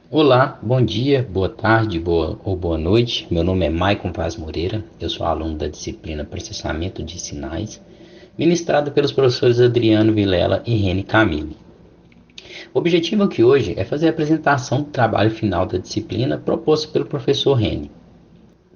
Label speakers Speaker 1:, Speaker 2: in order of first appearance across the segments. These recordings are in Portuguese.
Speaker 1: Olá, bom dia, boa tarde, boa noite. Meu nome é Maicon Vaz Moreira, eu sou aluno da disciplina Processamento de Sinais, ministrada pelos professores Adriano Vilela e Reni Camille. O objetivo aqui hoje é fazer a apresentação do trabalho final da disciplina proposto pelo professor Reni.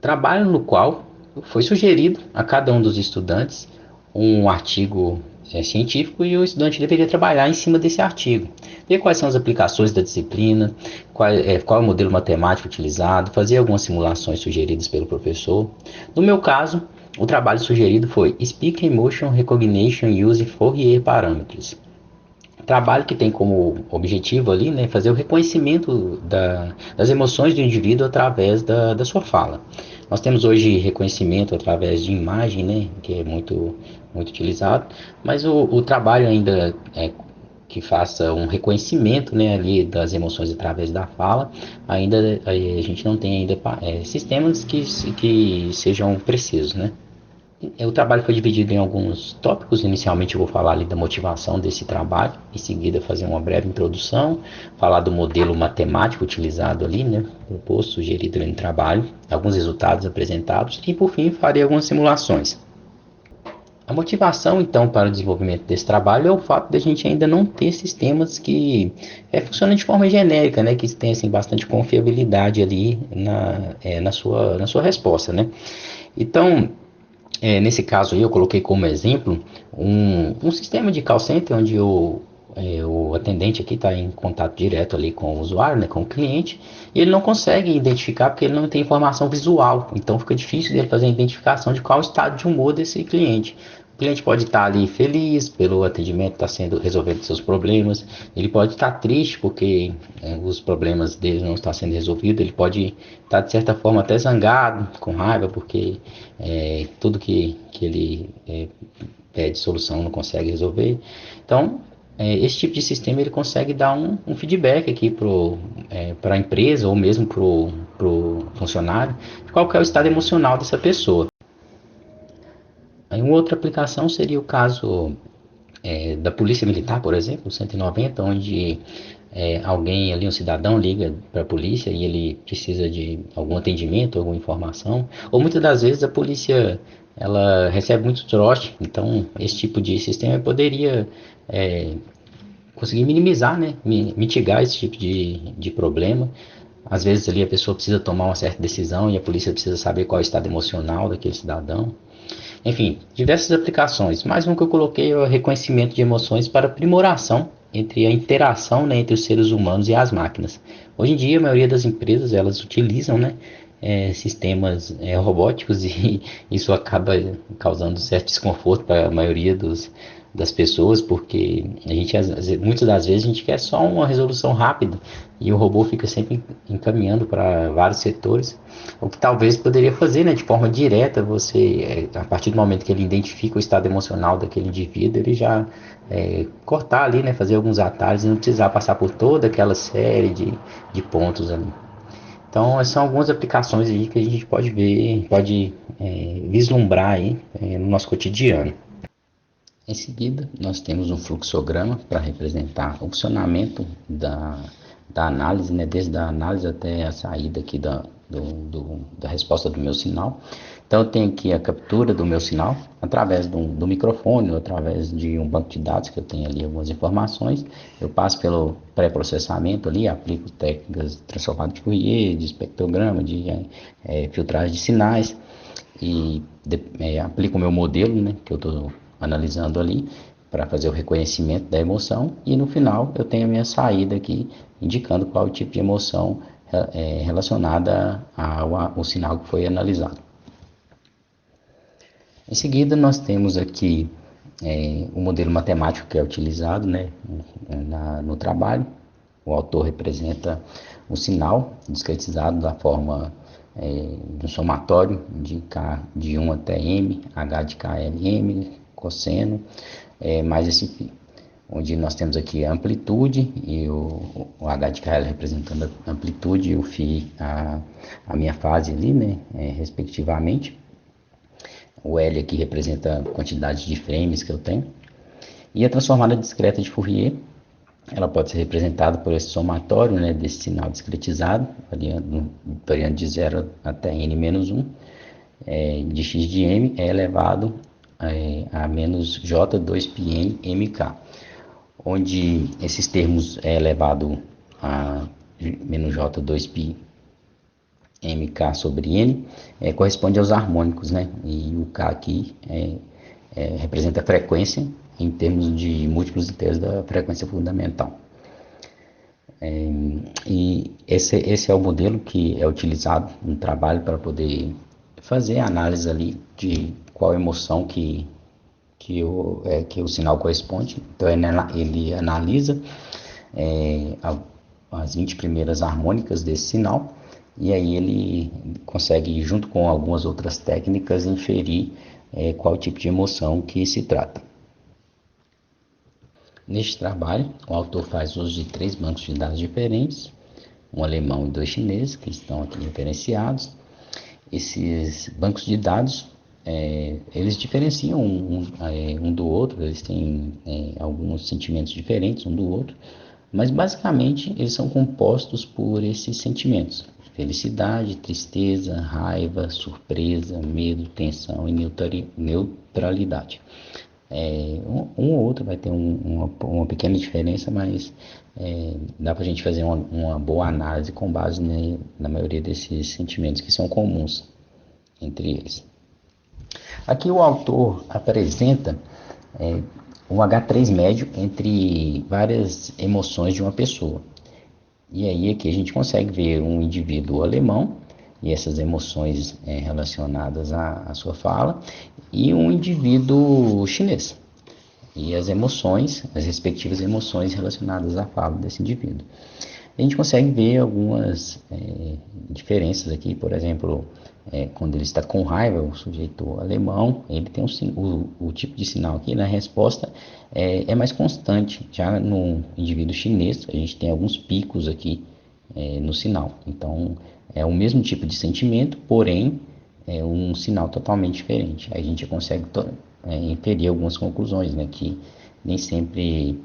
Speaker 1: Trabalho no qual foi sugerido a cada um dos estudantes um artigo científico e o estudante deveria trabalhar em cima desse artigo. Ver quais são as aplicações da disciplina, qual é o modelo matemático utilizado, fazer algumas simulações sugeridas pelo professor. No meu caso, o trabalho sugerido foi Speech Emotion Recognition Using Fourier Parameters. Trabalho que tem como objetivo ali, né, fazer o reconhecimento das emoções do indivíduo através da sua fala. Nós temos hoje reconhecimento através de imagem, né, que é muito utilizado, mas o trabalho ainda que faça um reconhecimento, né, ali das emoções através da fala, ainda a gente não tem ainda sistemas que sejam precisos, né? O trabalho foi dividido em alguns tópicos. Inicialmente eu vou falar ali da motivação desse trabalho, em seguida fazer uma breve introdução, falar do modelo matemático utilizado ali, né, proposto, sugerido ali no trabalho, alguns resultados apresentados e por fim farei algumas simulações. A motivação, então, para o desenvolvimento desse trabalho é o fato de a gente ainda não ter sistemas que funcionem de forma genérica, né, que tenham assim, bastante confiabilidade ali na sua resposta, né. Então, nesse caso aí, eu coloquei como exemplo um sistema de call center onde o atendente aqui está em contato direto ali com o usuário, né, com o cliente, e ele não consegue identificar porque ele não tem informação visual. Então fica difícil dele fazer a identificação de qual o estado de humor desse cliente. O cliente pode estar ali feliz pelo atendimento estar sendo resolvendo seus problemas, ele pode estar triste porque os problemas dele não estão sendo resolvidos, ele pode estar de certa forma até zangado, com raiva, porque tudo que ele pede solução não consegue resolver. Então, esse tipo de sistema ele consegue dar um feedback aqui para a empresa ou mesmo para o funcionário de qual que é o estado emocional dessa pessoa. Aí uma outra aplicação seria o caso da Polícia Militar, por exemplo, 190, onde alguém ali, um cidadão, liga para a polícia e ele precisa de algum atendimento, alguma informação, ou muitas das vezes a polícia ela recebe muito trote, então esse tipo de sistema poderia é, conseguir minimizar, né, mitigar esse tipo de problema. Às vezes ali a pessoa precisa tomar uma certa decisão e a polícia precisa saber qual é o estado emocional daquele cidadão. Enfim, diversas aplicações. Mais um que eu coloquei é o reconhecimento de emoções para aprimoração entre a interação, né, entre os seres humanos e as máquinas. Hoje em dia, a maioria das empresas elas utilizam, né, sistemas robóticos e isso acaba causando certo desconforto para a maioria das pessoas, porque a gente, muitas das vezes, a gente quer só uma resolução rápida e o robô fica sempre encaminhando para vários setores. O que talvez poderia fazer, né, de forma direta, você, a partir do momento que ele identifica o estado emocional daquele indivíduo, ele já cortar ali, né, fazer alguns atalhos e não precisar passar por toda aquela série de pontos ali. Então, essas são algumas aplicações aí que a gente pode ver, pode vislumbrar aí no nosso cotidiano. Em seguida, nós temos um fluxograma para representar o funcionamento da análise, né, desde a análise até a saída aqui da resposta do meu sinal. Então, eu tenho aqui a captura do meu sinal através do microfone ou através de um banco de dados que eu tenho ali algumas informações. Eu passo pelo pré-processamento ali, aplico técnicas de transformado de Fourier, de espectrograma, de filtragem de sinais e aplico o meu modelo, né, que eu estou analisando ali para fazer o reconhecimento da emoção e no final eu tenho a minha saída aqui indicando qual o tipo de emoção relacionada ao sinal que foi analisado. Em seguida nós temos aqui o modelo matemático que é utilizado, né, no trabalho. O autor representa o sinal discretizado da forma do somatório de K de 1 até M, H de KLM, cosseno, mais esse φ, onde nós temos aqui a amplitude e o H de KL representando a amplitude e o φ a minha fase ali, né, respectivamente. O L aqui representa a quantidade de frames que eu tenho. E a transformada discreta de Fourier ela pode ser representada por esse somatório, né, desse sinal discretizado, variando de 0 até n-1, de x de m é elevado a menos j2πn mk, onde esses termos é elevado a menos j2π mk sobre n corresponde aos harmônicos, né? E o k aqui representa a frequência em termos de múltiplos inteiros da frequência fundamental. E esse é o modelo que é utilizado no trabalho para poder fazer a análise ali de qual emoção que o sinal corresponde. Então ele analisa as 20 primeiras harmônicas desse sinal, e aí ele consegue, junto com algumas outras técnicas, inferir qual tipo de emoção que se trata. Neste trabalho, o autor faz uso de 3 bancos de dados diferentes, um alemão e 2 chineses, que estão aqui referenciados. Esses bancos de dados, eles diferenciam um do outro, eles têm alguns sentimentos diferentes um do outro, mas basicamente eles são compostos por esses sentimentos: felicidade, tristeza, raiva, surpresa, medo, tensão e neutralidade. Um ou outro vai ter uma pequena diferença, mas dá para a gente fazer uma boa análise com base, né, na maioria desses sentimentos que são comuns entre eles. Aqui o autor apresenta um H3 médio entre várias emoções de uma pessoa. E aí aqui a gente consegue ver um indivíduo alemão e essas emoções relacionadas à sua fala, e um indivíduo chinês e as respectivas emoções relacionadas à fala desse indivíduo. A gente consegue ver algumas diferenças aqui. Por exemplo, quando ele está com raiva, o sujeito alemão, ele tem o tipo de sinal aqui na resposta é mais constante. Já no indivíduo chinês, a gente tem alguns picos aqui no sinal. Então, é o mesmo tipo de sentimento, porém, é um sinal totalmente diferente. Aí a gente consegue inferir algumas conclusões, né? Que nem sempre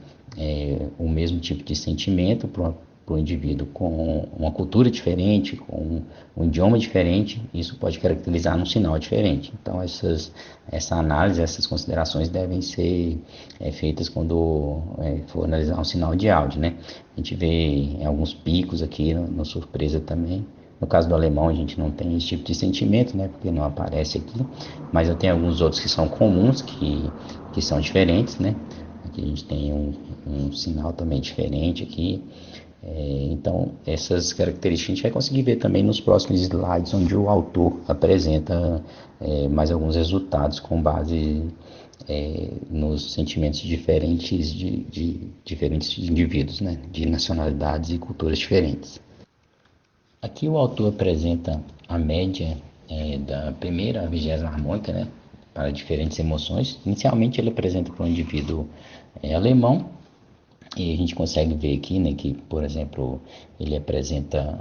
Speaker 1: o mesmo tipo de sentimento para o indivíduo com uma cultura diferente, com um idioma diferente, isso pode caracterizar um sinal diferente. Então, essa análise, essas considerações devem ser feitas quando for analisar um sinal de áudio, né? A gente vê alguns picos aqui no surpresa também. No caso do alemão, a gente não tem esse tipo de sentimento, né? Porque não aparece aqui, mas eu tenho alguns outros que são comuns, que são diferentes, né? Aqui a gente tem um sinal também diferente aqui. Então, essas características a gente vai conseguir ver também nos próximos slides, onde o autor apresenta mais alguns resultados com base nos sentimentos diferentes de diferentes indivíduos, né? De nacionalidades e culturas diferentes. Aqui o autor apresenta a média da primeira à 20ª harmônica, né, para diferentes emoções. Inicialmente ele apresenta para um indivíduo alemão, e a gente consegue ver aqui, né, que, por exemplo, ele apresenta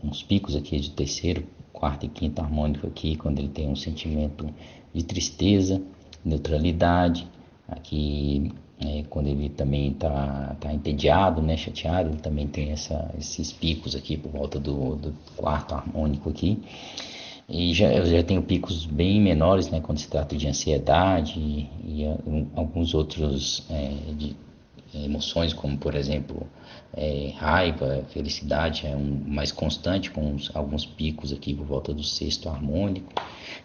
Speaker 1: uns picos aqui de terceiro, quarto e quinto harmônico aqui, quando ele tem um sentimento de tristeza, neutralidade. Aqui, quando ele também está entediado, né, chateado, ele também tem esses picos aqui por volta do quarto harmônico aqui. E eu já tenho picos bem menores, né, quando se trata de ansiedade e alguns outros emoções, como por exemplo raiva, felicidade, é mais constante, com alguns picos aqui por volta do sexto harmônico.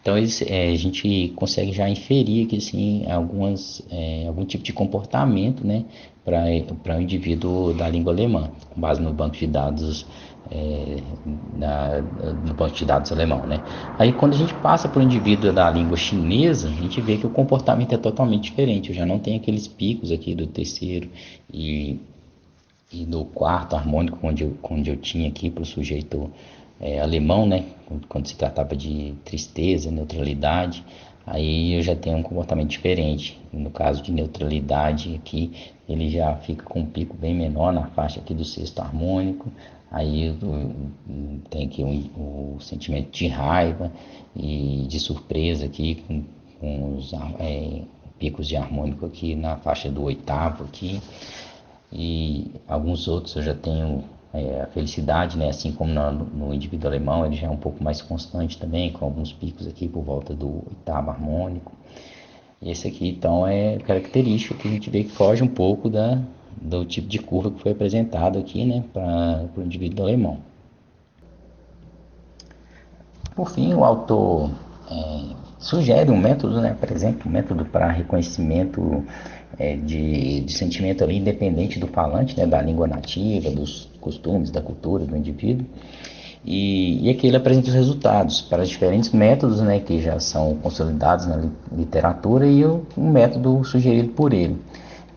Speaker 1: Então a gente consegue já inferir aqui assim, algum tipo de comportamento, né, para o indivíduo da língua alemã, com base no banco de dados no banco de dados alemão, né? Aí quando a gente passa para o indivíduo da língua chinesa, a gente vê que o comportamento é totalmente diferente. Eu já não tenho aqueles picos aqui do terceiro e do quarto harmônico, onde eu tinha aqui para o sujeito alemão, né? Quando se tratava de tristeza, neutralidade, aí eu já tenho um comportamento diferente. No caso de neutralidade aqui, ele já fica com um pico bem menor na faixa aqui do sexto harmônico. Aí tem aqui o sentimento de raiva e de surpresa aqui, com os picos de harmônico aqui na faixa do oitavo aqui. e alguns outros eu já tenho a felicidade, né? Assim como no indivíduo alemão, ele já é um pouco mais constante também, com alguns picos aqui por volta do oitavo harmônico. E esse aqui, então, é característico que a gente vê que foge um pouco do tipo de curva que foi apresentado aqui, né, para o indivíduo alemão. Por fim, o autor sugere um método, né, por exemplo, um método para reconhecimento de sentimento ali, independente do falante, né, da língua nativa, dos costumes, da cultura do indivíduo. E aqui ele apresenta os resultados para diferentes métodos, né, que já são consolidados na literatura e um método sugerido por ele.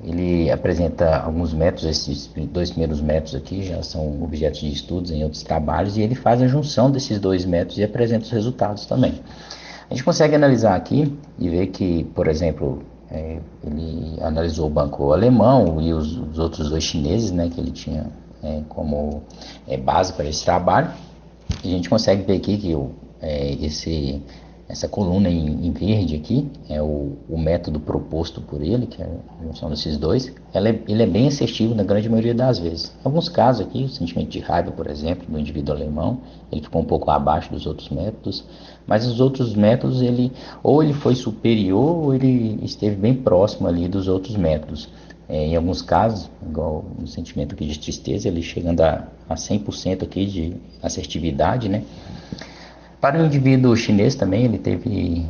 Speaker 1: Ele apresenta alguns métodos, esses dois primeiros métodos aqui já são objetos de estudos em outros trabalhos, e ele faz a junção desses dois métodos e apresenta os resultados também. A gente consegue analisar aqui e ver que, por exemplo, ele analisou o banco alemão e os outros dois chineses, né, que ele tinha como base para esse trabalho. E a gente consegue ver aqui que essa coluna em verde aqui é o método proposto por ele, que é a junção desses dois. Ele é bem assertivo na grande maioria das vezes. Em alguns casos aqui, o sentimento de raiva, por exemplo, do indivíduo alemão, ele ficou um pouco abaixo dos outros métodos, mas os outros métodos, ou ele foi superior ou ele esteve bem próximo ali dos outros métodos. Em alguns casos, igual no sentimento aqui de tristeza, ele chegando a 100% aqui de assertividade, né? Para o indivíduo chinês também, ele teve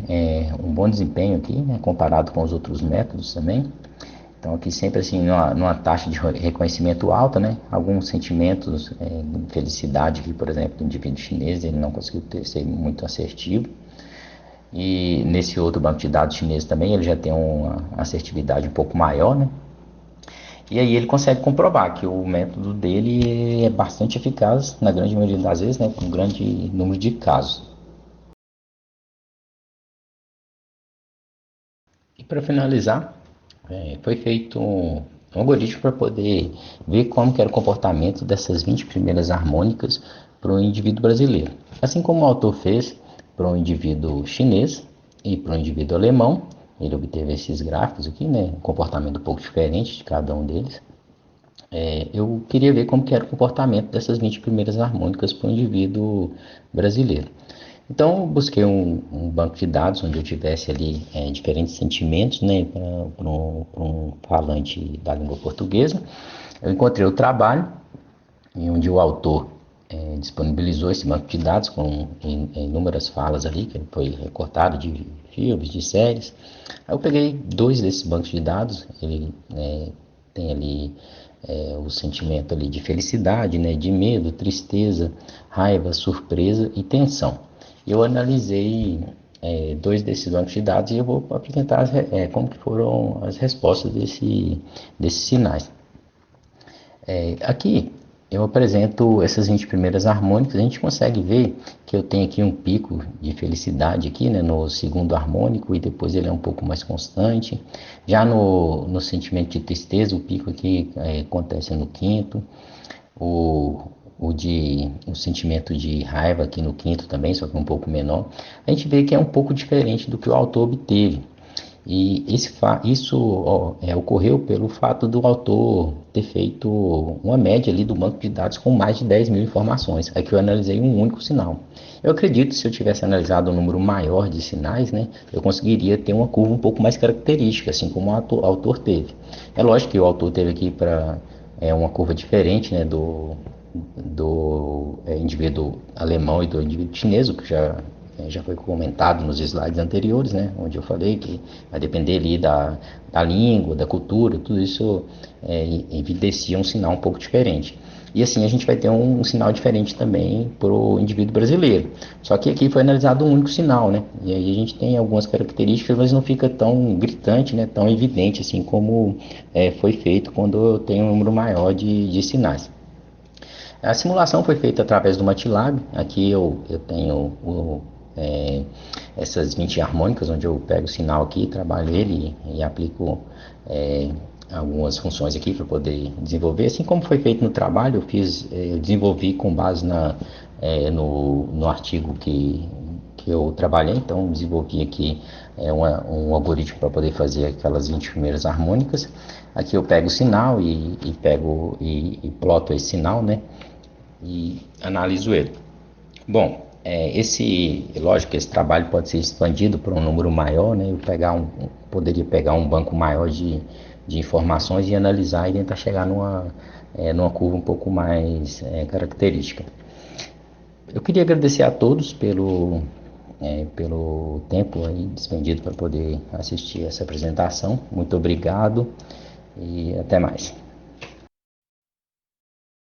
Speaker 1: um bom desempenho aqui, né, comparado com os outros métodos também. Então aqui sempre assim, numa taxa de reconhecimento alta, né? Alguns sentimentos de felicidade aqui, por exemplo, do indivíduo chinês, ele não conseguiu ser muito assertivo. E nesse outro banco de dados chinês também, ele já tem uma assertividade um pouco maior, né? E aí ele consegue comprovar que o método dele é bastante eficaz, na grande maioria das vezes, né, com um grande número de casos. E para finalizar, foi feito um algoritmo para poder ver como que era o comportamento dessas 20 primeiras harmônicas para o indivíduo brasileiro. Assim como o autor fez para o indivíduo chinês e para o indivíduo alemão, ele obteve esses gráficos aqui, né, um comportamento um pouco diferente de cada um deles. Eu queria ver como que era o comportamento dessas 20 primeiras harmônicas para o indivíduo brasileiro. Então, eu busquei um banco de dados onde eu tivesse ali diferentes sentimentos, né, para um falante da língua portuguesa. Eu encontrei o trabalho em onde o autor disponibilizou esse banco de dados com inúmeras falas ali, que foi recortado de filmes, de séries. Aí eu peguei dois desses bancos de dados, ele tem ali o sentimento ali de felicidade, né, de medo, tristeza, raiva, surpresa e tensão. Eu analisei dois desses bancos de dados e eu vou apresentar como que foram as respostas desses sinais. Aqui eu apresento essas 20 primeiras harmônicas. A gente consegue ver que eu tenho aqui um pico de felicidade aqui, né, no segundo harmônico, e depois ele é um pouco mais constante. Já no sentimento de tristeza, o pico aqui acontece no quinto. O sentimento de raiva aqui no quinto também, só que um pouco menor. A gente vê que é um pouco diferente do que o autor obteve. E isso ocorreu pelo fato do autor ter feito uma média ali do banco de dados com mais de 10 mil informações. Aqui eu analisei um único sinal. Eu acredito que se eu tivesse analisado um número maior de sinais, né, eu conseguiria ter uma curva um pouco mais característica, assim como o autor teve. É lógico que o autor teve aqui para uma curva diferente, né, do indivíduo alemão e do indivíduo chinês, o que já foi comentado nos slides anteriores, né, onde eu falei que vai depender ali da língua, da cultura, tudo isso evidencia um sinal um pouco diferente. E assim a gente vai ter um sinal diferente também para o indivíduo brasileiro. Só que aqui foi analisado um único sinal, né? E aí a gente tem algumas características, mas não fica tão gritante, né? Tão evidente assim como foi feito quando eu tenho um número maior de sinais. A simulação foi feita através do MATLAB. Aqui eu tenho essas 20 harmônicas, onde eu pego o sinal aqui, trabalho ele e aplico algumas funções aqui para poder desenvolver. Assim como foi feito no trabalho, eu desenvolvi com base no artigo que que eu trabalhei, então desenvolvi aqui um algoritmo para poder fazer aquelas 20 primeiras harmônicas. Aqui eu pego o sinal e ploto esse sinal, né? E analiso ele. Bom, lógico que esse trabalho pode ser expandido para um número maior, né? Poderia pegar um banco maior de informações e analisar e tentar chegar numa curva um pouco mais característica. Eu queria agradecer a todos pelo tempo aí despendido para poder assistir essa apresentação. Muito obrigado e até mais.